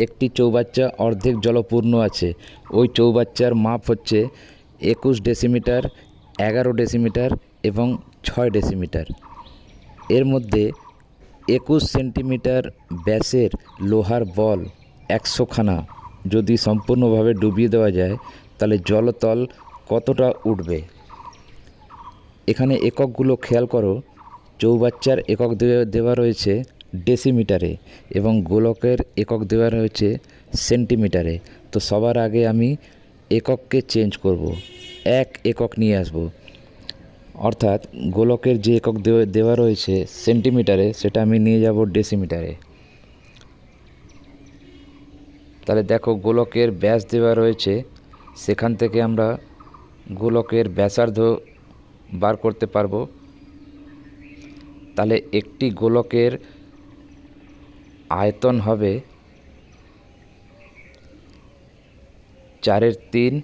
একটি চৌবাচ্চা অর্ধেক জলপূর্ণ আছে। ওই চৌবাচ্চার মাপ হচ্ছে 21 ডেসিমিটার, 11 ডেসিমিটার এবং 6 ডেসিমিটার। এর মধ্যে 21 সেন্টিমিটার ব্যাসের লোহার বল 100 খানা যদি সম্পূর্ণভাবে ডুবিয়ে দেওয়া যায় তাহলে জলতল কতটা উঠবে। এখানে এককগুলো খেয়াল করো। চৌবাচ্চার একক দেওয়া রয়েছে ডেসিমিটারে এবং গোলকের একক দেওয়া রয়েছে সেন্টিমিটারে। তো সবার আগে আমি একককে চেঞ্জ করব, 1 একক নিয়ে আসব। অর্থাৎ গোলকের যে একক দেওয়া রয়েছে সেন্টিমিটারে সেটা আমি নিয়ে যাব ডেসিমিটারে। তাহলে দেখো গোলকের ব্যাস দেওয়া রয়েছে, সেখান থেকে আমরা গোলকের ব্যাসার্ধ বার করতে পারবো। তাহলে একটি গোলকের আয়তন হবে 4/3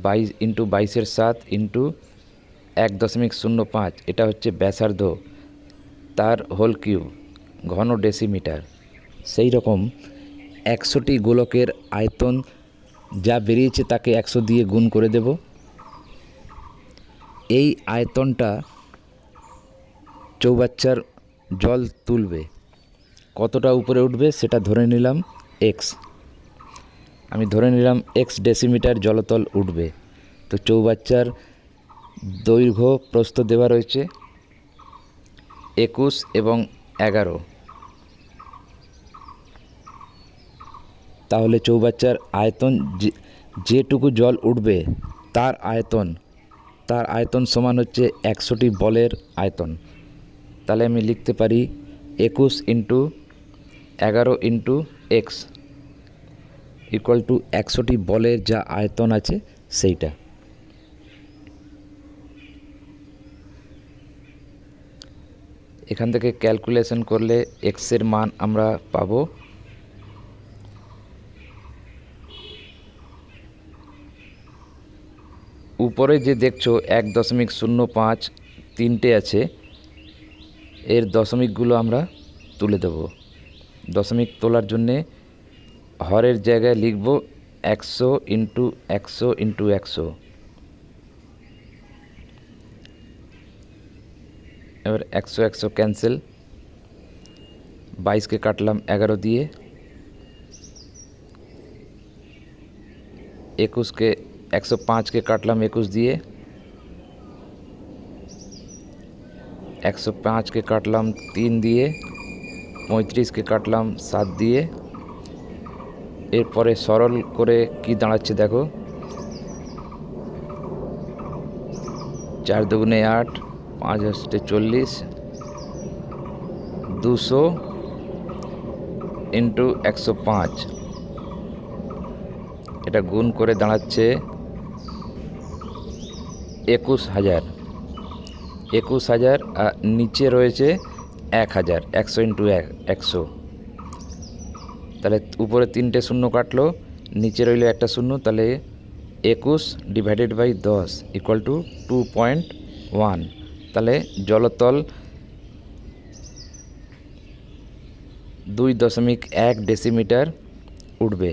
22 × 22/7 × 1.05। এটা হচ্ছে ব্যাসার্ধ, তার হোল কিউব, ঘন ডেসিমিটার। সেই রকম 100টি গোলকের আয়তন যা বেরিয়েছে তাকে 100 দিয়ে গুণ করে দেব। এই আয়তনটা চৌবাচ্চার জল তুলবে, কতটা উপরে উঠবে সেটা ধরে নিলাম এক্স। আমি ধরে নিলাম x ডেসিমিটার জলতল উঠবে। তো চৌবাচ্চার দৈর্ঘ্য প্রস্থ দেওয়া রয়েছে 21 এবং 11। তাহলে চৌবাচ্চার আয়তন যেটুকু জল উঠবে তার আয়তন সমান হচ্ছে 100টি বলের আয়তন। তাহলে আমি লিখতে পারি 21 × 11 × x ইকুয়াল টু 100টি বলের যা আয়তন আছে সেইটা। এখান থেকে ক্যালকুলেশন করলে x এর মান আমরা পাবো উপরে যে দেখছো 1.05 তিনটে আছে, এর দশমিকগুলো আমরা তুলে দেব। দশমিক তোলার জন্যে হরের জায়গায় লিখব 100 × 100 × 100। এবার 100 100 ক্যান্সেল, 22কে কাটলাম 11 দিয়ে, 21কে 105কে কাটলাম 21 দিয়ে, 105কে কাটলাম 3 দিয়ে, 35কে কাটলাম 7 দিয়ে। এরপরে সরল করে কি দাঁড়াচ্ছে দেখো, 4 দুগুণে 8, 5 8 40, 200 × 105। এটা গুণ করে দাঁড়াচ্ছে 21,000। 21,000 আর নিচে রয়েছে 1,000, 100 × 100। তাহলে উপরে 3টে শূন্য কাটলো, নিচে রইল একটা শূন্য, তাহলে 21/10 ইকুয়াল টু 2.1। তাহলে জলতল 2.1 ডেসিমিটার উঠবে।